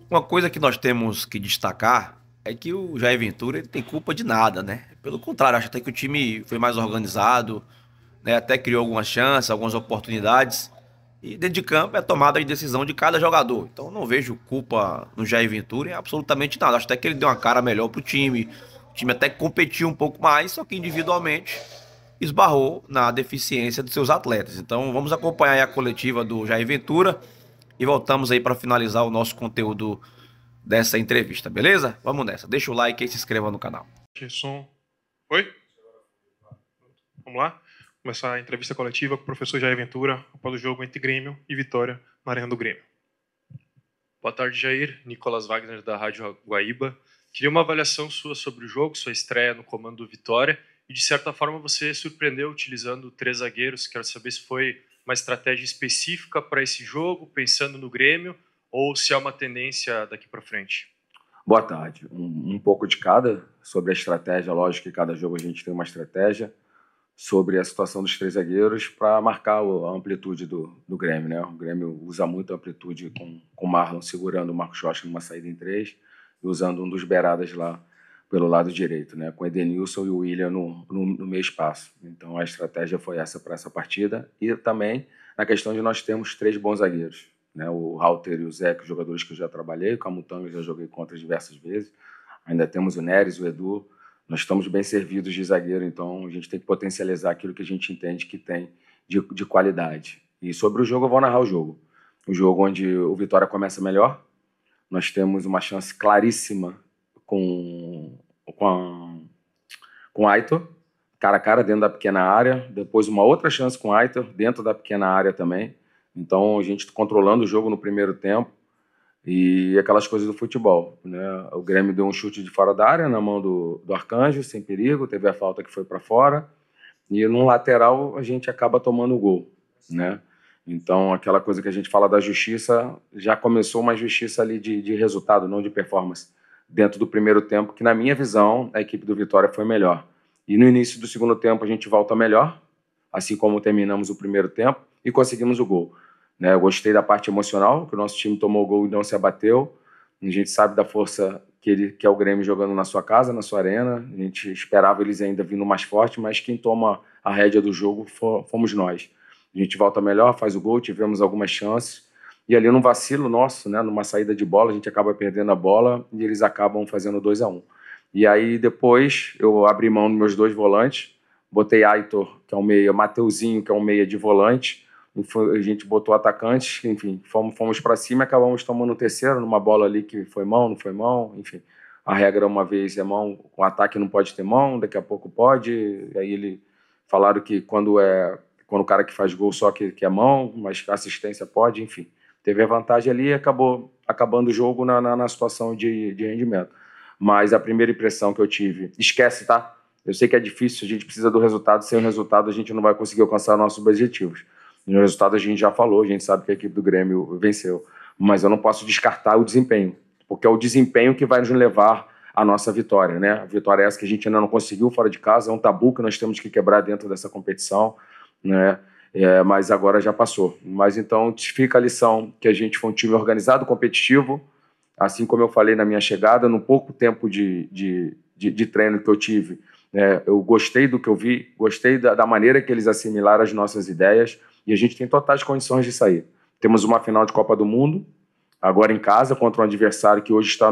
Uma coisa que nós temos que destacar é que o Jair Ventura ele tem culpa de nada, né? Pelo contrário, acho até que o time foi mais organizado, né? Até criou algumas chances, algumas oportunidades. E dentro de campo é tomada de decisão de cada jogador. Então eu não vejo culpa no Jair Ventura em absolutamente nada. Acho até que ele deu uma cara melhor pro time. O time até competiu um pouco mais, só que individualmente esbarrou na deficiência dos seus atletas. Então vamos acompanhar aí a coletiva do Jair Ventura e voltamos aí para finalizar o nosso conteúdo dessa entrevista, beleza? Vamos nessa. Deixa o like e se inscreva no canal. Som. Oi? Vamos lá? Começar a entrevista coletiva com o professor Jair Ventura após o jogo entre Grêmio e Vitória na Arena do Grêmio. Boa tarde, Jair. Nicolas Wagner, da Rádio Guaíba. Queria uma avaliação sua sobre o jogo, sua estreia no comando do Vitória. E, de certa forma, você surpreendeu utilizando 3 zagueiros. Quero saber se foi uma estratégia específica para esse jogo, pensando no Grêmio, ou se é uma tendência daqui para frente. Boa tarde. Um pouco de cada sobre a estratégia. Lógico que cada jogo a gente tem uma estratégia sobre a situação dos 3 zagueiros para marcar a amplitude do Grêmio, né? O Grêmio usa muito a amplitude com o Marlon segurando o Marcos Rocha numa saída em 3 e usando um dos beiradas lá pelo lado direito, né? Com o Edenilson e o William no meio espaço. Então a estratégia foi essa para essa partida. E também na questão de nós termos 3 bons zagueiros, né? O Halter e o Zé, que são jogadores que eu já trabalhei, o Camutanga eu já joguei contra diversas vezes. Ainda temos o Neres, o Edu. Nós estamos bem servidos de zagueiro, então a gente tem que potencializar aquilo que a gente entende que tem de qualidade. E sobre o jogo, eu vou narrar o jogo. O jogo onde o Vitória começa melhor. Nós temos uma chance claríssima com o Aitor, cara a cara dentro da pequena área. Depois uma outra chance com o Aitor dentro da pequena área também. Então a gente controlando o jogo no primeiro tempo. E aquelas coisas do futebol, né? O Grêmio deu um chute de fora da área na mão do Arcanjo, sem perigo, teve a falta que foi para fora, e no lateral a gente acaba tomando o gol, né? Então, aquela coisa que a gente fala da justiça, já começou uma justiça ali de resultado, não de performance, dentro do primeiro tempo, que na minha visão, a equipe do Vitória foi melhor. E no início do segundo tempo a gente volta melhor, assim como terminamos o primeiro tempo, e conseguimos o gol. Né, eu gostei da parte emocional, que o nosso time tomou o gol e não se abateu. A gente sabe da força que é o Grêmio jogando na sua casa, na sua arena. A gente esperava eles ainda vindo mais forte, mas quem toma a rédea do jogo fomos nós. A gente volta melhor, faz o gol, tivemos algumas chances. E ali num vacilo nosso, né, numa saída de bola, a gente acaba perdendo a bola e eles acabam fazendo 2-1. E aí depois eu abri mão dos meus 2 volantes, botei Aitor, que é um meia, Mateuzinho, que é um meia de volante. A gente botou atacantes, enfim, fomos para cima e acabamos tomando o terceiro numa bola ali que foi mão, não foi mão, enfim. A regra uma vez é mão, com ataque não pode ter mão, daqui a pouco pode. E aí falaram que quando o cara que faz gol só que é mão, mas assistência pode, enfim. Teve a vantagem ali e acabou acabando o jogo na situação de rendimento. Mas a primeira impressão que eu tive, esquece, tá? Eu sei que é difícil, a gente precisa do resultado, sem o resultado a gente não vai conseguir alcançar nossos objetivos. No resultado a gente já falou, a gente sabe que a equipe do Grêmio venceu, mas eu não posso descartar o desempenho, porque é o desempenho que vai nos levar à nossa vitória, né? A vitória é essa que a gente ainda não conseguiu fora de casa, é um tabu que nós temos que quebrar dentro dessa competição, né? Mas agora já passou. Mas então fica a lição que a gente foi um time organizado, competitivo, assim como eu falei na minha chegada, no pouco tempo de treino que eu tive, eu gostei do que eu vi, gostei da maneira que eles assimilaram as nossas ideias, e a gente tem totais condições de sair. Temos uma final de Copa do Mundo, agora em casa, contra um adversário que hoje está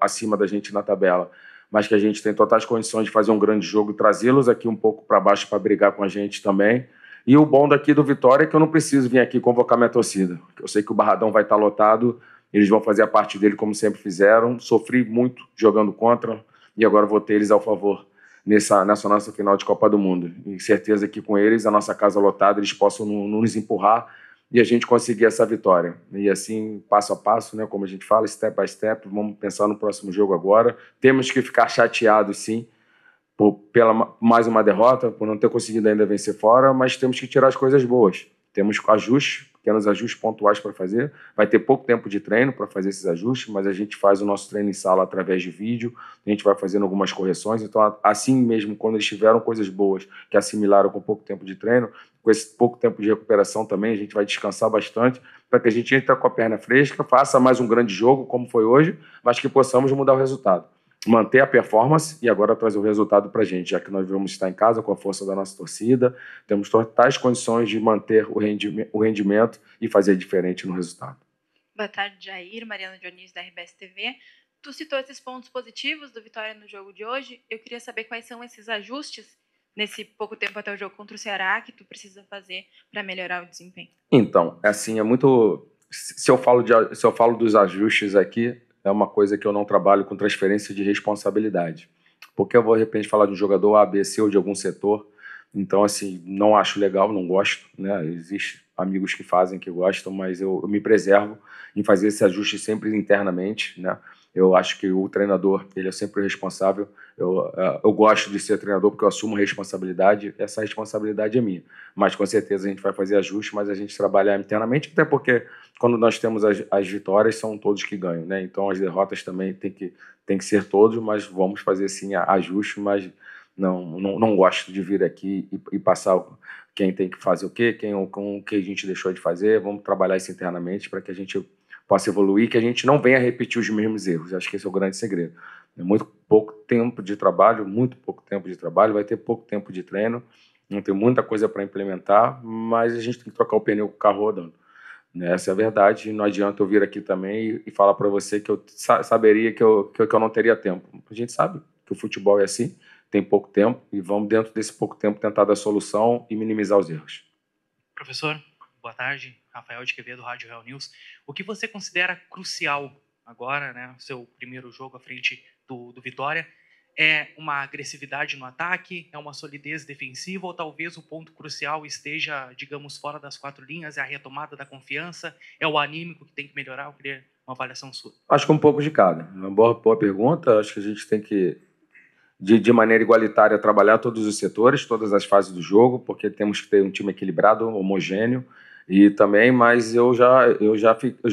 acima da gente na tabela, mas que a gente tem totais condições de fazer um grande jogo e trazê-los aqui um pouco para baixo para brigar com a gente também. E o bom daqui do Vitória é que eu não preciso vir aqui convocar minha torcida. Eu sei que o Barradão vai estar lotado, eles vão fazer a parte dele como sempre fizeram. Sofri muito jogando contra e agora vou ter eles ao favor nessa nossa final de Copa do Mundo. E certeza que com eles, a nossa casa lotada, eles possam nos empurrar e a gente conseguir essa vitória. E assim, passo a passo, né, como a gente fala, step by step, vamos pensar no próximo jogo agora. Temos que ficar chateados, sim, pela mais uma derrota, por não ter conseguido ainda vencer fora, mas temos que tirar as coisas boas. Temos ajustes pequenos ajustes pontuais para fazer. Vai ter pouco tempo de treino para fazer esses ajustes, mas a gente faz o nosso treino em sala através de vídeo, a gente vai fazendo algumas correções. Então, assim mesmo, quando eles tiveram coisas boas que assimilaram com pouco tempo de treino, com esse pouco tempo de recuperação também, a gente vai descansar bastante para que a gente entre com a perna fresca, faça mais um grande jogo, como foi hoje, mas que possamos mudar o resultado. Manter a performance e agora trazer o resultado para a gente, já que nós vamos estar em casa com a força da nossa torcida, temos totais condições de manter o rendimento e fazer diferente no resultado. Boa tarde, Jair. Mariana Dionísio, da RBS TV. Tu citou esses pontos positivos do Vitória no jogo de hoje. Eu queria saber quais são esses ajustes nesse pouco tempo até o jogo contra o Ceará que tu precisa fazer para melhorar o desempenho. Então, assim, é muito... Se eu falo dos ajustes aqui, é uma coisa que eu não trabalho com transferência de responsabilidade. Porque eu vou, de repente, falar de um jogador A, B, C ou de algum setor. Então, assim, não acho legal, não gosto, né? Existem amigos que fazem, que gostam, mas eu me preservo em fazer esse ajuste sempre internamente, né? Eu acho que o treinador, ele é sempre o responsável. Eu gosto de ser treinador porque eu assumo responsabilidade. Essa responsabilidade é minha. Mas, com certeza, a gente vai fazer ajuste, mas a gente trabalhar internamente, até porque quando nós temos as vitórias, são todos que ganham, né? Então, as derrotas também tem que ser todos, mas vamos fazer, sim, ajuste, mas não gosto de vir aqui e passar quem tem que fazer o quê, com o que a gente deixou de fazer. Vamos trabalhar isso internamente para que a gente possa evoluir, que a gente não venha repetir os mesmos erros. Acho que esse é o grande segredo. É muito pouco tempo de trabalho, vai ter pouco tempo de treino, não tem muita coisa para implementar, mas a gente tem que trocar o pneu com o carro rodando. Essa é a verdade. Não adianta eu vir aqui também e falar para você que eu saberia que eu não teria tempo. A gente sabe que o futebol é assim, tem pouco tempo, e vamos, dentro desse pouco tempo, tentar dar solução e minimizar os erros. Professor, boa tarde. Rafael de Quevedo, Rádio Real News. O que você considera crucial agora, né, seu primeiro jogo à frente do Vitória? É uma agressividade no ataque? É uma solidez defensiva? Ou talvez o ponto crucial esteja, digamos, fora das quatro linhas? É a retomada da confiança? É o anímico que tem que melhorar? Eu queria uma avaliação sua. Acho que um pouco de cada. Uma boa pergunta. Acho que a gente tem que, de maneira igualitária, trabalhar todos os setores, todas as fases do jogo, porque temos que ter um time equilibrado, homogêneo, e também, mas eu já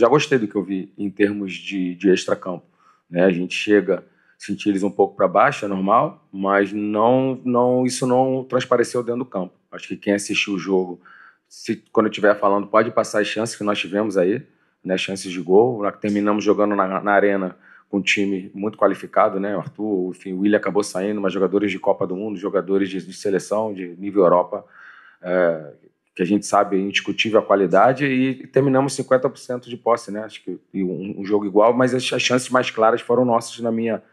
gostei do que eu vi em termos de extracampo, né? A gente chega, sentir eles um pouco para baixo, é normal, mas isso não transpareceu dentro do campo. Acho que quem assistiu o jogo, quando eu estiver falando, pode passar as chances que nós tivemos aí, né? Chances de gol. Nós terminamos jogando na arena com um time muito qualificado, né? O Arthur, enfim, o Willian acabou saindo, mas jogadores de Copa do Mundo, jogadores de seleção, de nível Europa, que a gente sabe, é indiscutível a qualidade, e terminamos 50% de posse, né? Acho que um jogo igual, mas as chances mais claras foram nossas, na minha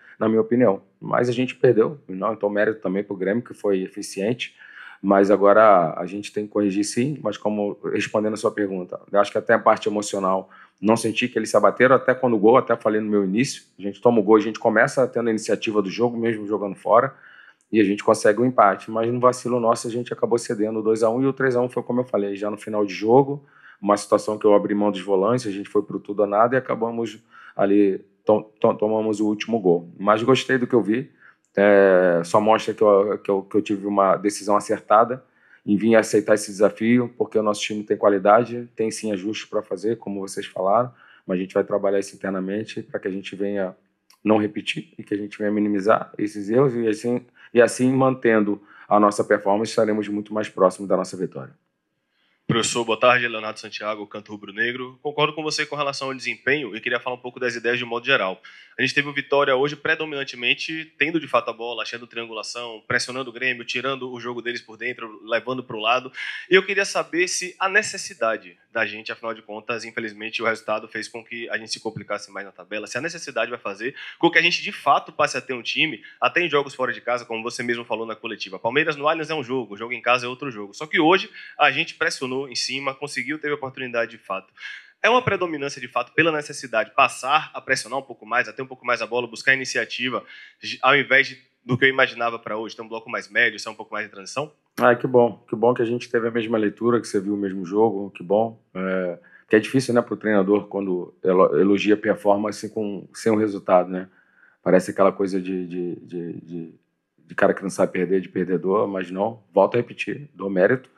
opinião. Mas a gente perdeu, então mérito também para o Grêmio, que foi eficiente, mas agora a gente tem que corrigir, sim. Mas, como respondendo a sua pergunta, eu acho que até a parte emocional, não senti que eles se abateram, até quando o gol, até falei no meu início, a gente toma o gol, a gente começa tendo a iniciativa do jogo, mesmo jogando fora, e a gente consegue o empate, mas no vacilo nosso a gente acabou cedendo o 2-1, e o 3-1 foi, como eu falei, já no final de jogo, uma situação que eu abri mão dos volantes, a gente foi pro tudo ou nada e acabamos ali, tomamos o último gol. Mas gostei do que eu vi, só mostra que eu tive uma decisão acertada em vir aceitar esse desafio, porque o nosso time tem qualidade, tem sim ajustes para fazer, como vocês falaram, mas a gente vai trabalhar isso internamente para que a gente venha não repetir e que a gente venha minimizar esses erros, e assim, mantendo a nossa performance, estaremos muito mais próximos da nossa vitória. Professor, boa tarde. Leonardo Santiago, Canto Rubro Negro. Concordo com você com relação ao desempenho e queria falar um pouco das ideias de modo geral. A gente teve o Vitória hoje predominantemente tendo de fato a bola, achando triangulação, pressionando o Grêmio, tirando o jogo deles por dentro, levando para o lado. E eu queria saber se a necessidade da gente, afinal de contas, infelizmente o resultado fez com que a gente se complicasse mais na tabela, se a necessidade vai fazer com que a gente de fato passe a ter um time, até em jogos fora de casa, como você mesmo falou na coletiva. Palmeiras no Allianz é um jogo, o jogo em casa é outro jogo. Só que hoje a gente pressionou em cima, conseguiu, teve oportunidade de fato. É uma predominância de fato pela necessidade passar a pressionar um pouco mais, a ter um pouco mais a bola, buscar iniciativa, ao invés do que eu imaginava para hoje, ter um bloco mais médio, ser um pouco mais de transição? Que bom que a gente teve a mesma leitura, que você viu o mesmo jogo, que bom. Que é difícil, né, para o treinador quando elogia performance sem o resultado, né? Parece aquela coisa de cara que não sabe perder, de perdedor, mas não. Volto a repetir, dou mérito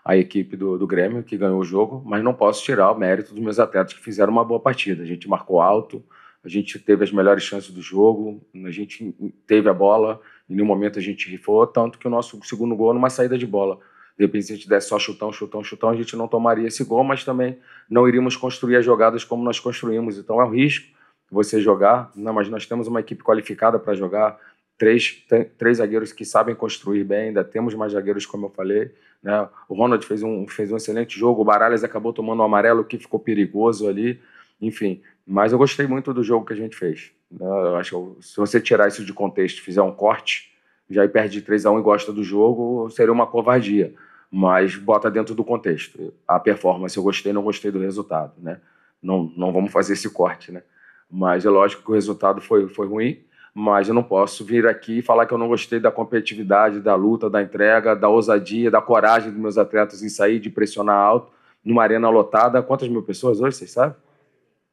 a equipe do Grêmio, que ganhou o jogo, mas não posso tirar o mérito dos meus atletas que fizeram uma boa partida. A gente marcou alto, a gente teve as melhores chances do jogo, a gente teve a bola, em nenhum momento a gente rifou, tanto que o nosso segundo gol numa saída de bola. De repente, se a gente desse só chutão, a gente não tomaria esse gol, mas também não iríamos construir as jogadas como nós construímos. Então é um risco você jogar, não, mas nós temos uma equipe qualificada para jogar, três zagueiros que sabem construir bem, ainda temos mais zagueiros, como eu falei, né? O Ronald fez um excelente jogo, o Baralhas acabou tomando um amarelo que ficou perigoso ali, enfim. Mas eu gostei muito do jogo que a gente fez. Eu acho que se você tirar isso de contexto, fizer um corte, já perde de 3-1 e gosta do jogo, seria uma covardia. Mas bota dentro do contexto. A performance eu gostei, não gostei do resultado, né? Não vamos fazer esse corte, né? Mas é lógico que o resultado foi ruim, mas eu não posso vir aqui e falar que eu não gostei da competitividade, da luta, da entrega, da ousadia, da coragem dos meus atletas em sair, de pressionar alto, numa arena lotada. Quantas mil pessoas hoje, vocês sabem?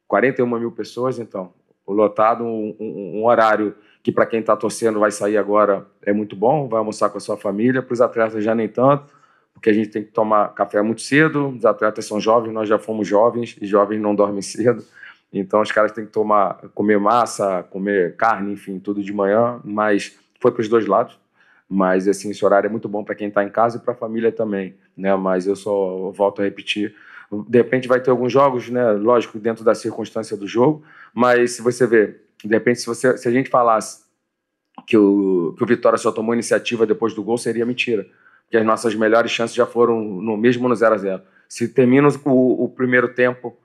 41 mil pessoas, então. O lotado, um horário que para quem está torcendo vai sair agora é muito bom, vai almoçar com a sua família, para os atletas já nem tanto, porque a gente tem que tomar café muito cedo, os atletas são jovens, nós já fomos jovens, e jovens não dormem cedo, então os caras têm que comer massa, comer carne, enfim, tudo de manhã, mas foi para os dois lados. Mas assim, esse horário é muito bom para quem está em casa e para a família também, né? Mas eu só volto a repetir, de repente vai ter alguns jogos, né? Lógico, dentro da circunstância do jogo, mas se você ver, de repente, se a gente falasse que o Vitória só tomou iniciativa depois do gol, seria mentira, porque as nossas melhores chances já foram mesmo no 0-0. Se termina o primeiro tempo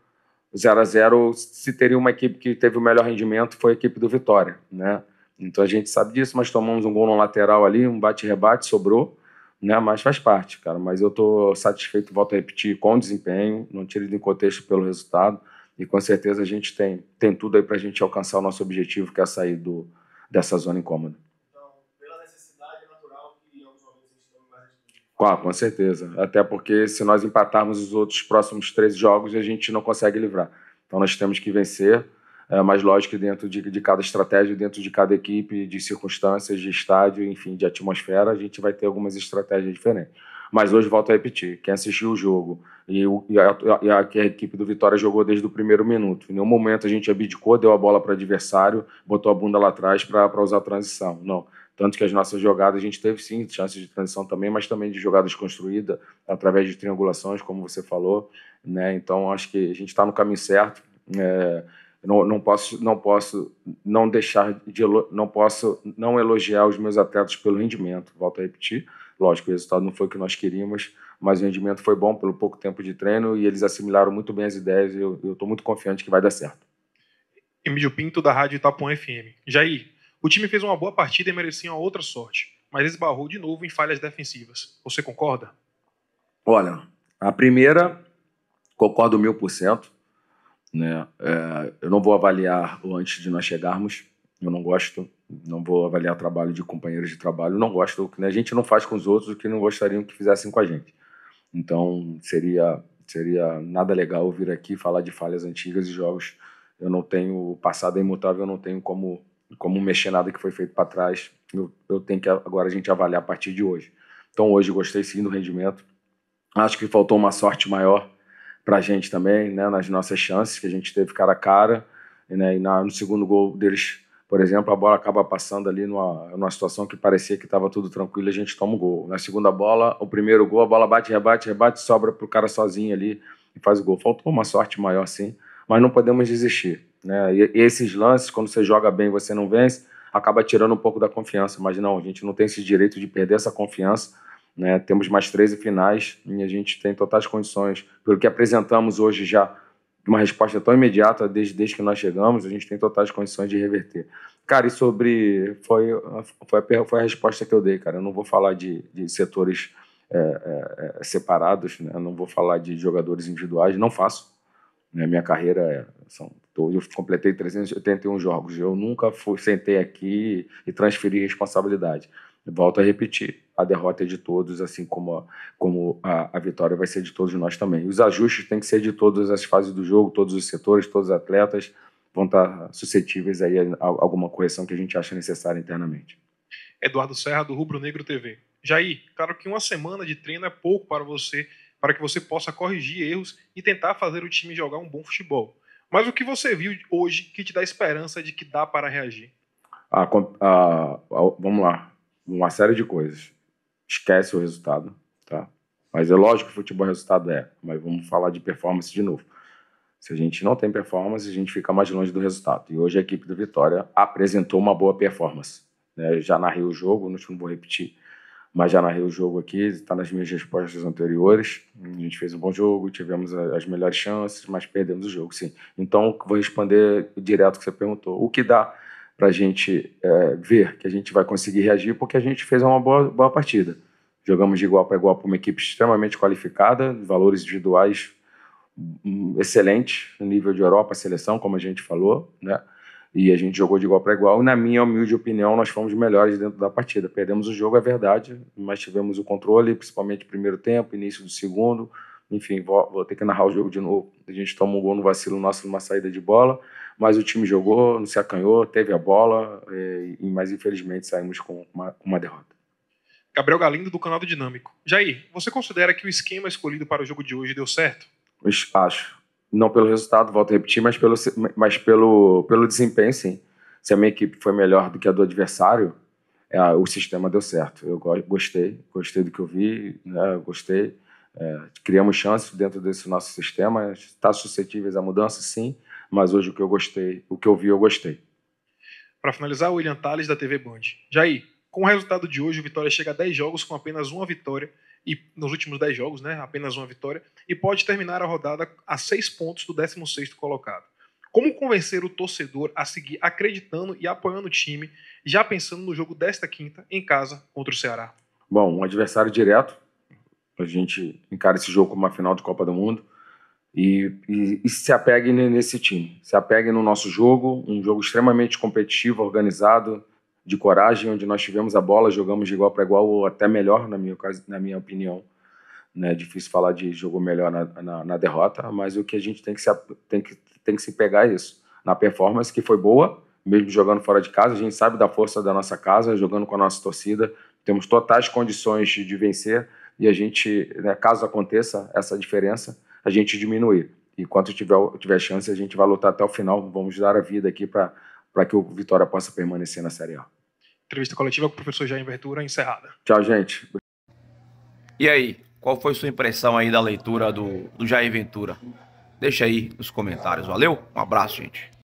0-0, se teria uma equipe que teve o melhor rendimento, foi a equipe do Vitória, né? Então a gente sabe disso, mas tomamos um gol no lateral ali, um bate-rebate, sobrou, né? Mas faz parte, cara. Mas eu estou satisfeito, volto a repetir, com o desempenho, não tiro de contexto pelo resultado, e com certeza a gente tem tudo aí para a gente alcançar o nosso objetivo, que é sair dessa zona incômoda. Então, pela necessidade natural que em alguns momentos a gente tome mais atitude. Com certeza. Até porque se nós empatarmos os outros próximos 13 jogos, a gente não consegue livrar. Então nós temos que vencer. Mas lógico que dentro de cada estratégia, dentro de cada equipe, de circunstâncias, de estádio, enfim, de atmosfera, a gente vai ter algumas estratégias diferentes. Mas hoje, volto a repetir, quem assistiu o jogo e a equipe do Vitória jogou desde o primeiro minuto. Em nenhum momento a gente abdicou, deu a bola para o adversário, botou a bunda lá atrás para usar a transição. Não. Tanto que as nossas jogadas, a gente teve sim chances de transição também, mas também de jogadas construídas através de triangulações, como você falou, né? Então, acho que a gente está no caminho certo. Não posso não elogiar os meus atletas pelo rendimento. Volto a repetir, lógico, o resultado não foi o que nós queríamos, mas o rendimento foi bom pelo pouco tempo de treino e eles assimilaram muito bem as ideias e eu estou muito confiante que vai dar certo. Emílio Pinto, da Rádio Itapuã FM. Jair, o time fez uma boa partida e merecia uma outra sorte, mas esbarrou de novo em falhas defensivas. Você concorda? Olha, a primeira, concordo 1000%. Né? Eu não vou avaliar o antes de nós chegarmos, eu não gosto, não vou avaliar o trabalho de companheiros de trabalho, não gosto, né? A gente não faz com os outros o que não gostariam que fizessem com a gente. Então seria nada legal vir aqui falar de falhas antigas e jogos. Eu não tenho, o passado é imutável, eu não tenho como mexer nada que foi feito para trás. Eu tenho que agora a gente avaliar a partir de hoje. Então hoje gostei sim do rendimento, acho que faltou uma sorte maior para a gente também, né, nas nossas chances, que a gente teve cara a cara, né, e no segundo gol deles, por exemplo, a bola acaba passando ali numa situação que parecia que estava tudo tranquilo, a gente toma o gol. Na segunda bola, o primeiro gol, a bola bate, sobra para o cara sozinho ali e faz o gol. Faltou uma sorte maior, sim, mas não podemos desistir, né? E esses lances, quando você joga bem e você não vence, acaba tirando um pouco da confiança, mas não, a gente não tem esse direito de perder essa confiança, né? Temos mais 13 finais e a gente tem totais condições, pelo que apresentamos hoje já, uma resposta tão imediata desde que nós chegamos, a gente tem totais condições de reverter. Cara, e foi a resposta que eu dei, cara. Eu não vou falar de setores separados, né? Eu não vou falar de jogadores individuais, não faço. Minha carreira eu completei 381 jogos, eu nunca sentei aqui e transferi responsabilidade. Volto a repetir, a derrota é de todos, assim como a vitória vai ser de todos nós também. Os ajustes têm que ser de todas as fases do jogo, todos os setores, todos os atletas vão estar suscetíveis aí a alguma correção que a gente acha necessária internamente. Eduardo Serra, do Rubro Negro TV. Jair, claro que uma semana de treino é pouco para você para que você possa corrigir erros e tentar fazer o time jogar um bom futebol. Mas o que você viu hoje que te dá esperança de que dá para reagir? Vamos lá. Uma série de coisas. Esquece o resultado, tá? Mas é lógico que futebol resultado mas vamos falar de performance de novo. Se a gente não tem performance, a gente fica mais longe do resultado. E hoje a equipe do Vitória apresentou uma boa performance, né? Já narrei o jogo, não vou repetir, mas já narrei o jogo aqui, está nas minhas respostas anteriores. A gente fez um bom jogo, tivemos as melhores chances, mas perdemos o jogo, sim. Então, vou responder direto o que você perguntou. O que dá para a gente ver que a gente vai conseguir reagir, porque a gente fez uma boa partida. Jogamos de igual para igual para uma equipe extremamente qualificada, valores individuais excelentes, no nível de Europa, seleção, como a gente falou, né? E a gente jogou de igual para igual, e na minha humilde opinião, nós fomos melhores dentro da partida. Perdemos o jogo, é verdade, mas tivemos o controle, principalmente no primeiro tempo, início do segundo. Enfim, vou ter que narrar o jogo de novo. A gente tomou um gol no vacilo nosso, numa saída de bola, mas o time jogou, não se acanhou, teve a bola, mas infelizmente saímos com uma derrota. Gabriel Galindo, do canal do Dinâmico. Jair, você considera que o esquema escolhido para o jogo de hoje deu certo? Acho. Não pelo resultado, volto a repetir, mas pelo desempenho, sim. Se a minha equipe foi melhor do que a do adversário, o sistema deu certo. Eu gostei do que eu vi, né? Gostei. Criamos chances dentro desse nosso sistema. Está suscetíveis à mudança, sim, mas hoje o que eu vi, eu gostei. Para finalizar, o William Tales, da TV Band. Jair, com o resultado de hoje, o Vitória chega a 10 jogos com apenas uma vitória, e nos últimos 10 jogos, né, apenas uma vitória, e pode terminar a rodada a 6 pontos do 16º colocado. Como convencer o torcedor a seguir acreditando e apoiando o time, já pensando no jogo desta quinta, em casa, contra o Ceará? Bom, um adversário direto. A gente encara esse jogo como uma final de Copa do Mundo e se apegue nesse time. Se apegue no nosso jogo, um jogo extremamente competitivo, organizado, de coragem, onde nós tivemos a bola, jogamos de igual para igual, ou até melhor, na minha opinião. É difícil falar de jogo melhor na derrota, mas o que a gente tem que se pegar é isso. Na performance, que foi boa, mesmo jogando fora de casa, a gente sabe da força da nossa casa, jogando com a nossa torcida, temos totais condições de vencer, e a gente, né, caso aconteça essa diferença, a gente diminuir. E quando tiver chance, a gente vai lutar até o final, vamos dar a vida aqui para que o Vitória possa permanecer na Série A. Entrevista coletiva com o professor Jair Ventura encerrada. Tchau, gente. E aí, qual foi sua impressão aí da leitura do Jair Ventura? Deixa aí nos comentários, valeu? Um abraço, gente.